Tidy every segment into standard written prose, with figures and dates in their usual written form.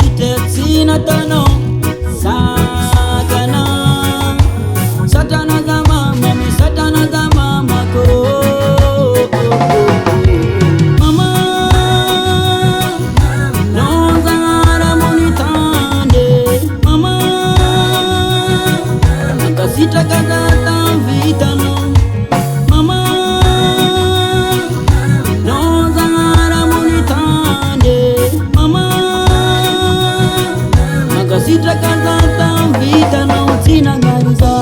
dite sina tano sakana satana za mama mi satana za mama ko mama no zangara monitande mama nakasita kaza vitano mama no zangara monitande mama nakasita kaza vitano tina ngariza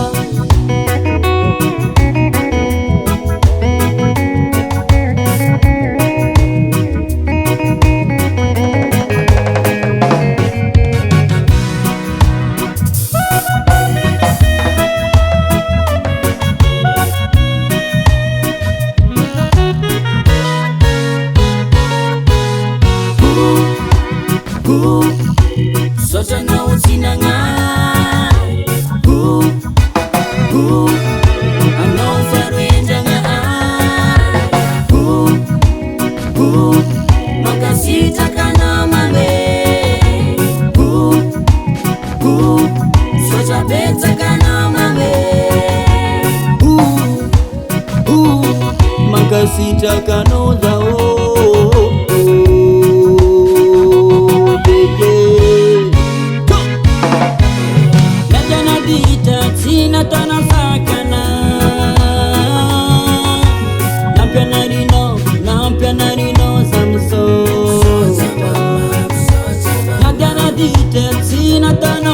Soja na utina ngai ano faruenja ngai makasita kana mame soja beta kana mame makasita kano zao sina tana sakana nampia narino samso nadana dite sina tana